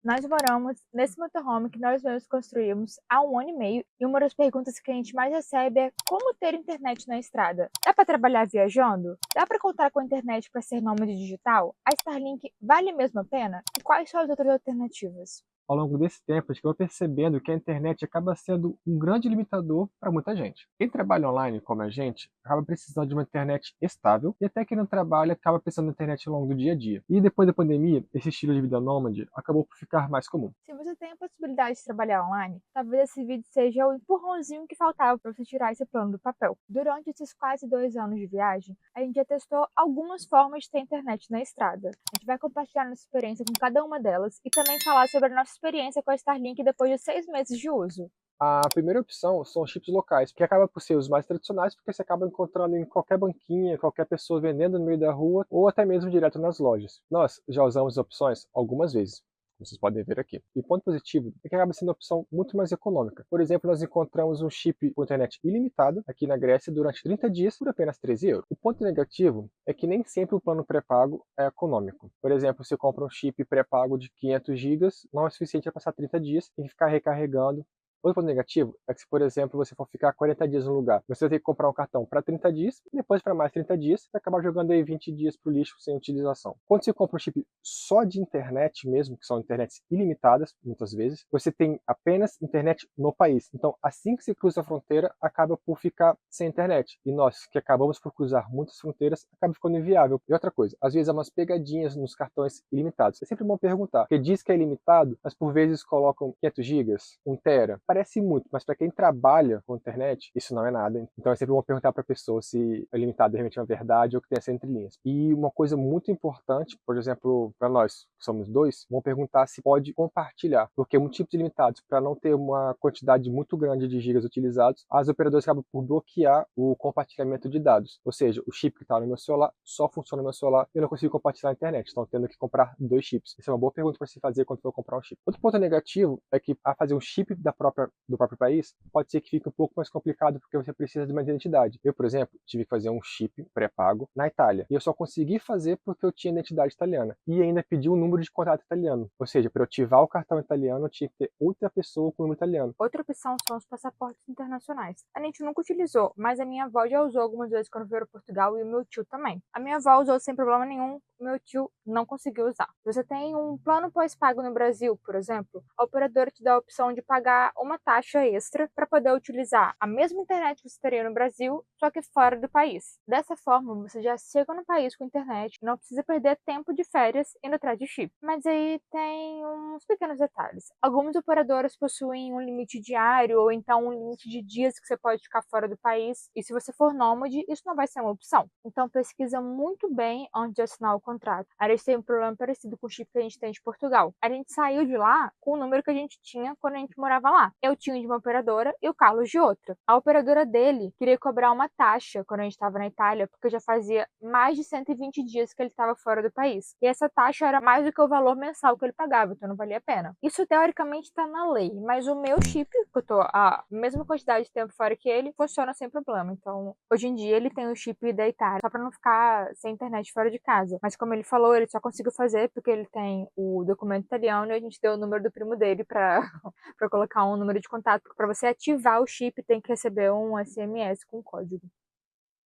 Nós moramos nesse motorhome que nós mesmos construímos há 1 ano e meio e uma das perguntas que a gente mais recebe é como ter internet na estrada? Dá para trabalhar viajando? Dá para contar com a internet para ser nômade digital? A Starlink vale mesmo a pena? E quais são as outras alternativas? Ao longo desse tempo, a gente vai percebendo que a internet acaba sendo um grande limitador para muita gente. Quem trabalha online, como a gente, acaba precisando de uma internet estável e até quem não trabalha acaba precisando da internet ao longo do dia a dia. E depois da pandemia, esse estilo de vida nômade acabou por ficar mais comum. Se você tem a possibilidade de trabalhar online, talvez esse vídeo seja o empurrãozinho que faltava para você tirar esse plano do papel. Durante esses quase 2 anos de viagem, a gente já testou algumas formas de ter internet na estrada. A gente vai compartilhar nossa experiência com cada uma delas e também falar sobre a nossa experiência com a Starlink depois de 6 meses de uso. A primeira opção são os chips locais, que acaba por ser os mais tradicionais, porque você acaba encontrando em qualquer banquinha, qualquer pessoa vendendo no meio da rua, ou até mesmo direto nas lojas. Nós já usamos as opções algumas vezes, como vocês podem ver aqui. E o ponto positivo é que acaba sendo uma opção muito mais econômica. Por exemplo, nós encontramos um chip com internet ilimitada aqui na Grécia durante 30 dias por apenas 13 euros. O ponto negativo é que nem sempre o plano pré-pago é econômico. Por exemplo, você compra um chip pré-pago de 500 gigas, não é suficiente para passar 30 dias, tem que ficar recarregando. Outro ponto negativo é que se, por exemplo, você for ficar 40 dias no lugar, você vai ter que comprar um cartão para 30 dias, e depois para mais 30 dias, você vai acabar jogando aí 20 dias pro lixo sem utilização. Quando você compra um chip só de internet mesmo, que são internets ilimitadas, muitas vezes, você tem apenas internet no país. Então, assim que você cruza a fronteira, acaba por ficar sem internet. E nós, que acabamos por cruzar muitas fronteiras, acaba ficando inviável. E outra coisa, às vezes há umas pegadinhas nos cartões ilimitados. É sempre bom perguntar, porque diz que é ilimitado, mas por vezes colocam 500 gigas, 1 tera, parece muito, mas para quem trabalha com internet, isso não é nada. Então é sempre bom perguntar para a pessoa se é limitado realmente é uma verdade ou que tem essa entrelinhas. E uma coisa muito importante, por exemplo, para nós que somos dois, vão perguntar se pode compartilhar, porque muitos tipos limitados, para não ter uma quantidade muito grande de gigas utilizados, as operadoras acabam por bloquear o compartilhamento de dados. Ou seja, o chip que está no meu celular só funciona no meu celular e eu não consigo compartilhar na internet. Estão tendo que comprar 2 chips. Isso é uma boa pergunta para se fazer quando for comprar um chip. Outro ponto negativo é que a fazer um chip do próprio país, pode ser que fique um pouco mais complicado porque você precisa de uma identidade. Eu, por exemplo, tive que fazer um chip pré-pago na Itália. E eu só consegui fazer porque eu tinha identidade italiana. E ainda pedi um número de contato italiano. Ou seja, para eu ativar o cartão italiano, eu tinha que ter outra pessoa com o número italiano. Outra opção são os passaportes internacionais. A gente nunca utilizou, mas a minha avó já usou algumas vezes quando veio para Portugal e o meu tio também. A minha avó usou sem problema nenhum, o meu tio não conseguiu usar. Se você tem um plano pós-pago no Brasil, por exemplo, a operadora te dá a opção de pagar uma taxa extra para poder utilizar a mesma internet que você teria no Brasil, só que fora do país. Dessa forma, você já chega no país com internet, não precisa perder tempo de férias indo atrás de chip. Mas aí tem uns pequenos detalhes. Algumas operadoras possuem um limite diário ou então um limite de dias que você pode ficar fora do país. E se você for nômade, isso não vai ser uma opção. Então pesquisa muito bem antes de assinar o contrato. A gente tem um problema parecido com o chip que a gente tem de Portugal. A gente saiu de lá com o número que a gente tinha quando a gente morava lá. Eu tinha de uma operadora e o Carlos de outra. A operadora dele queria cobrar uma taxa quando a gente estava na Itália, porque já fazia mais de 120 dias que ele estava fora do país. E essa taxa era mais do que o valor mensal que ele pagava, então não valia a pena. Isso teoricamente está na lei, mas o meu chip, que eu tô a mesma quantidade de tempo fora que ele, funciona sem problema. Então, hoje em dia ele tem o chip da Itália, só para não ficar sem internet fora de casa. Mas como ele falou, ele só conseguiu fazer porque ele tem o documento italiano e a gente deu o número do primo dele para para colocar um número de contato, porque para você ativar o chip tem que receber um SMS com código.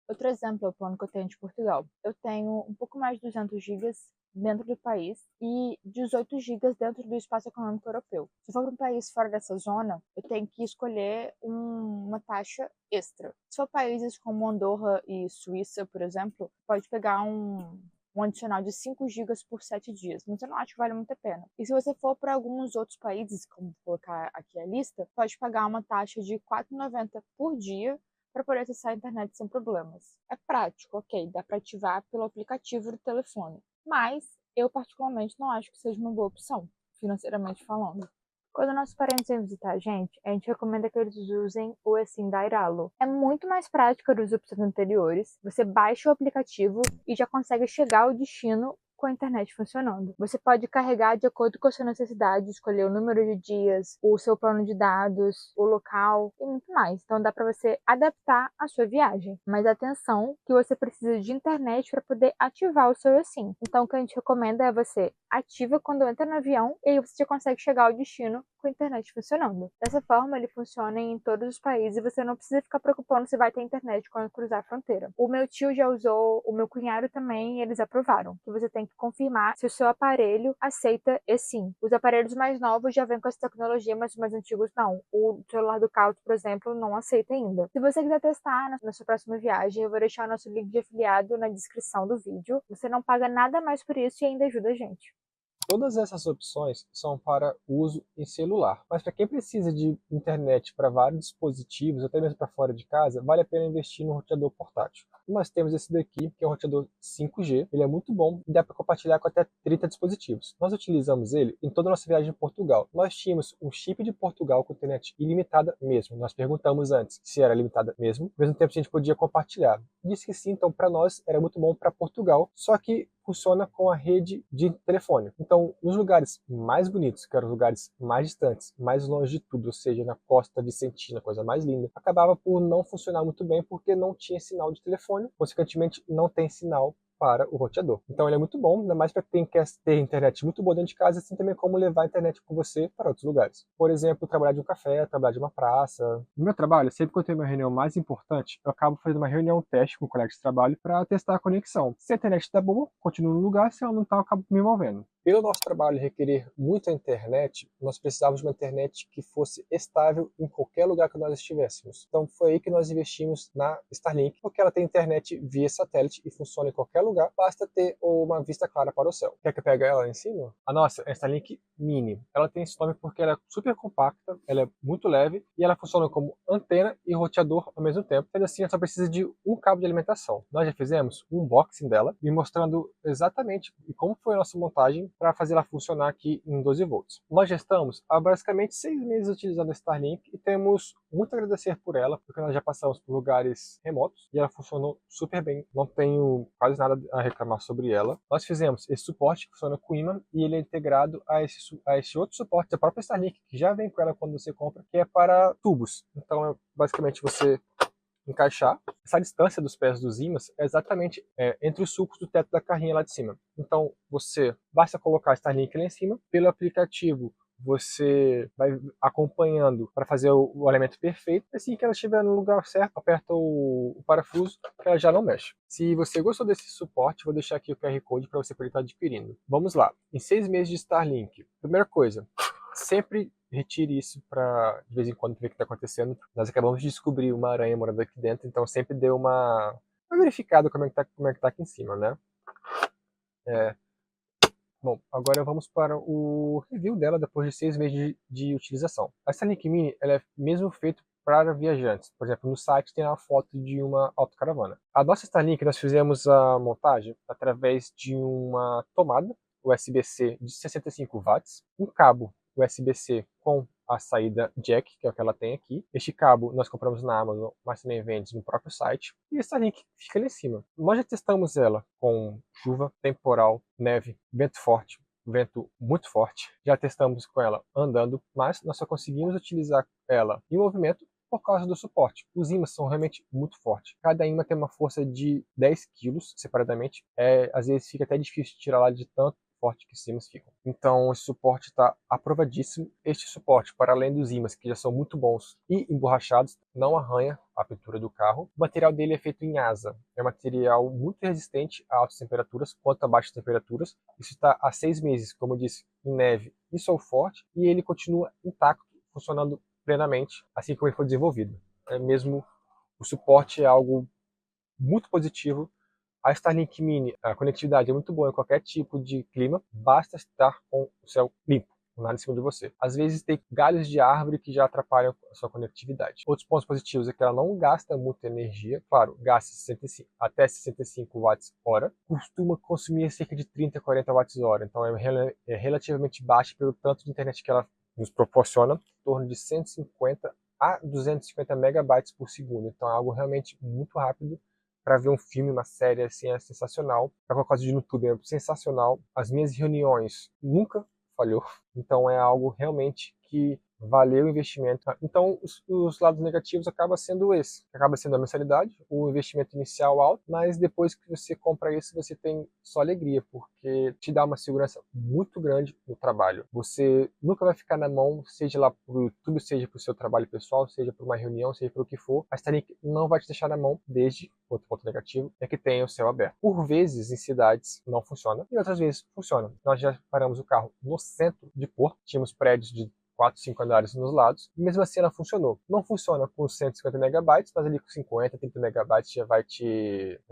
Outro exemplo é o plano que eu tenho de Portugal. Eu tenho um pouco mais de 200 gigas dentro do país e 18 gigas dentro do espaço econômico europeu. Se for para um país fora dessa zona, eu tenho que escolher uma taxa extra. Se for países como Andorra e Suíça, por exemplo, pode pegar um adicional de 5 gigas por 7 dias, mas eu não acho que vale muito a pena. E se você for para alguns outros países, como vou colocar aqui a lista, pode pagar uma taxa de 4,90 por dia para poder acessar a internet sem problemas. É prático, ok, dá para ativar pelo aplicativo do telefone, mas eu particularmente não acho que seja uma boa opção, financeiramente falando. Quando nossos parentes vêm visitar a gente recomenda que eles usem o eSIM da Airalo. É muito mais prático das opções anteriores, você baixa o aplicativo e já consegue chegar ao destino com a internet funcionando. Você pode carregar de acordo com a sua necessidade, escolher o número de dias, o seu plano de dados, o local e muito mais. Então dá para você adaptar a sua viagem. Mas atenção que você precisa de internet para poder ativar o seu eSIM. Então o que a gente recomenda é você ativa quando entra no avião e aí você já consegue chegar ao destino com a internet funcionando. Dessa forma, ele funciona em todos os países e você não precisa ficar preocupando se vai ter internet quando cruzar a fronteira. O meu tio já usou, o meu cunhado também, e eles aprovaram. Que você tem que confirmar se o seu aparelho aceita eSIM. Os aparelhos mais novos já vêm com essa tecnologia, mas os mais antigos não. O celular do Cautio, por exemplo, não aceita ainda. Se você quiser testar na sua próxima viagem, eu vou deixar o nosso link de afiliado na descrição do vídeo. Você não paga nada mais por isso e ainda ajuda a gente. Todas essas opções são para uso em celular, mas para quem precisa de internet para vários dispositivos, até mesmo para fora de casa, vale a pena investir no roteador portátil. Nós temos esse daqui, que é um roteador 5G, ele é muito bom e dá para compartilhar com até 30 dispositivos. Nós utilizamos ele em toda a nossa viagem em Portugal. Nós tínhamos um chip de Portugal com internet ilimitada mesmo. Nós perguntamos antes se era limitada mesmo, ao mesmo tempo a gente podia compartilhar. Disse que sim, então para nós era muito bom para Portugal, só que funciona com a rede de telefone. Então, nos lugares mais bonitos, que eram os lugares mais distantes, mais longe de tudo, ou seja, na Costa Vicentina, coisa mais linda, acabava por não funcionar muito bem porque não tinha sinal de telefone, consequentemente não tem sinal para o roteador. Então ele é muito bom, ainda mais para quem quer ter internet muito boa dentro de casa, assim também como levar a internet com você para outros lugares. Por exemplo, trabalhar de um café, trabalhar de uma praça. No meu trabalho, sempre que eu tenho uma reunião mais importante, eu acabo fazendo uma reunião teste com o colega de trabalho para testar a conexão. Se a internet está boa, continuo no lugar, se ela não está, eu acabo me movendo. Pelo nosso trabalho requerer muita internet, nós precisávamos de uma internet que fosse estável em qualquer lugar que nós estivéssemos. Então foi aí que nós investimos na Starlink, porque ela tem internet via satélite e funciona em qualquer lugar, basta ter uma vista clara para o céu. Quer que eu pegue ela lá em cima? A nossa é a Starlink Mini. Ela tem esse nome porque ela é super compacta, ela é muito leve e ela funciona como antena e roteador ao mesmo tempo. Sendo assim, ela só precisa de um cabo de alimentação. Nós já fizemos um unboxing dela, me mostrando exatamente como foi a nossa montagem para fazer ela funcionar aqui em 12 volts. Nós já estamos há basicamente 6 meses utilizando a Starlink e temos muito a agradecer por ela, porque nós já passamos por lugares remotos e ela funcionou super bem. Não tenho quase nada a reclamar sobre ela. Nós fizemos esse suporte que funciona com imã e ele é integrado a esse outro suporte da própria Starlink, que já vem com ela quando você compra, que é para tubos. Então, basicamente, você encaixar. Essa distância dos pés dos ímãs é exatamente entre os sulcos do teto da carrinha lá de cima. Então, você basta colocar a Starlink lá em cima, pelo aplicativo você vai acompanhando para fazer o alinhamento perfeito. Assim que ela estiver no lugar certo, aperta o parafuso, que ela já não mexe. Se você gostou desse suporte, vou deixar aqui o QR Code para você poder estar adquirindo. Vamos lá. Em 6 meses de Starlink, primeira coisa, sempre retire isso para de vez em quando ver o que está acontecendo. Nós acabamos de descobrir uma aranha morando aqui dentro, então sempre dê uma verificada como é que tá aqui em cima, né? Bom, agora vamos para o review dela depois de 6 meses de utilização. A Starlink Mini ela é mesmo feita para viajantes. Por exemplo, no site tem a foto de uma autocaravana. A nossa Starlink nós fizemos a montagem através de uma tomada USB-C de 65 watts, um cabo USB-C com a saída jack, que é o que ela tem aqui. Este cabo nós compramos na Amazon, mas também vende no próprio site. E essa link fica ali em cima. Nós já testamos ela com chuva, temporal, neve, vento forte, vento muito forte. Já testamos com ela andando, mas nós só conseguimos utilizar ela em movimento por causa do suporte. Os ímãs são realmente muito fortes. Cada ímã tem uma força de 10 quilos separadamente. Às vezes fica até difícil de tirar lá de tanto forte que os ímãs ficam. Então esse suporte está aprovadíssimo. Este suporte, para além dos ímãs que já são muito bons e emborrachados, não arranha a pintura do carro. O material dele é feito em asa. É um material muito resistente a altas temperaturas quanto a baixas temperaturas. Isso está há 6 meses, como eu disse, em neve e sol forte, e ele continua intacto, funcionando plenamente, assim como ele foi desenvolvido. Mesmo o suporte é algo muito positivo. A Starlink Mini, a conectividade é muito boa em qualquer tipo de clima, basta estar com o céu limpo, com nada em cima de você. Às vezes tem galhos de árvore que já atrapalham a sua conectividade. Outros pontos positivos é que ela não gasta muita energia, claro, gasta 65, até 65 watts hora, costuma consumir cerca de 30 a 40 watts hora, então é relativamente baixa pelo tanto de internet que ela nos proporciona, em torno de 150 a 250 megabytes por segundo, então é algo realmente muito rápido para ver um filme, uma série, assim, é sensacional. Para colocar vídeo no YouTube é sensacional. As minhas reuniões nunca falhou. Então é algo realmente que valeu o investimento. Então os lados negativos acabam sendo esse. Acaba sendo a mensalidade, o investimento inicial alto, mas depois que você compra isso, você tem só alegria, porque te dá uma segurança muito grande no trabalho. Você nunca vai ficar na mão, seja lá pro YouTube, seja pro seu trabalho pessoal, seja para uma reunião, seja para o que for. A Starlink não vai te deixar na mão, desde outro ponto negativo é que tem o céu aberto. Por vezes, em cidades, não funciona, e outras vezes funciona. Nós já paramos o carro no centro de Porto, tínhamos prédios de 4, 5 andares nos lados, e mesmo assim ela funcionou. Não funciona com 150 megabytes, mas ali com 50, 30 megabytes já vai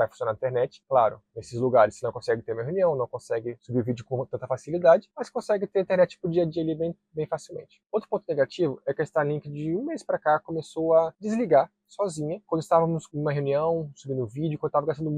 funcionar na internet. Claro, nesses lugares você não consegue ter uma reunião, não consegue subir vídeo com tanta facilidade, mas consegue ter internet pro dia a dia ali bem facilmente. Outro ponto negativo é que a Starlink de um mês para cá começou a desligar sozinha. Quando estávamos em uma reunião, subindo vídeo, quando estava gastando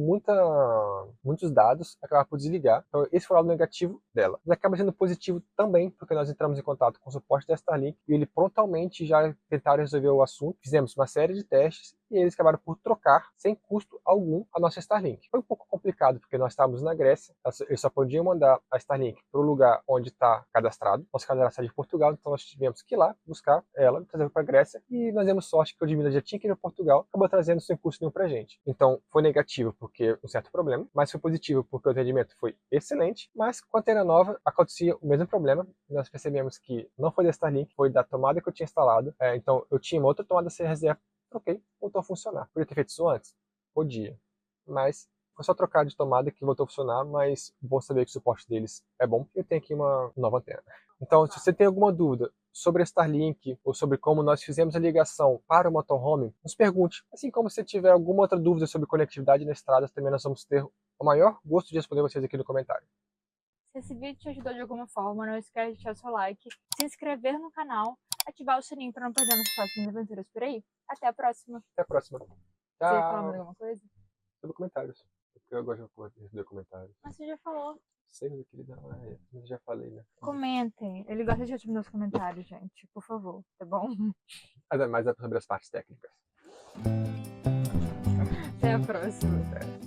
muitos dados, acabava por desligar. Então esse foi o lado negativo dela. Mas acaba sendo positivo também, porque nós entramos em contato com o suporte da Starlink e ele prontamente já tentaram resolver o assunto. Fizemos uma série de testes e eles acabaram por trocar, sem custo algum, a nossa Starlink. Foi um pouco complicado, porque nós estávamos na Grécia, eles só podiam mandar a Starlink para o lugar onde está cadastrado. Nosso cadastro é de Portugal, então nós tivemos que ir lá buscar ela, trazer para a Grécia, e nós demos sorte que o Ludmilla já tinha que ir para Portugal, acabou trazendo sem custo nenhum para a gente. Então foi negativo porque um certo problema, mas foi positivo porque o atendimento foi excelente, mas com a antena nova acontecia o mesmo problema. Nós percebemos que não foi da Starlink, foi da tomada que eu tinha instalado. Então eu tinha uma outra tomada sem reserva, troquei, voltou a funcionar. Podia ter feito isso antes? Podia. Mas foi só trocar de tomada que voltou a funcionar, mas bom saber que o suporte deles é bom, porque eu tenho aqui uma nova antena. Então, se você tem alguma dúvida sobre a Starlink ou sobre como nós fizemos a ligação para o motorhome, nos pergunte. Assim como se tiver alguma outra dúvida sobre conectividade na estrada, também nós vamos ter o maior gosto de responder vocês aqui no comentário. Se esse vídeo te ajudou de alguma forma, não esquece de deixar seu like, se inscrever no canal, ativar o sininho para não perder as próximas aventuras por aí. Até a próxima. Até a próxima. Você ia falar mais Tchau. alguma coisa? Sobre comentários. Porque eu gosto de responder comentários. Mas você já falou. Sei, meu querido. Eu já falei, né? Comentem. Ele gosta de responder nos comentários, gente. Por favor, tá bom? Mas é mais sobre as partes técnicas. Até a próxima. É.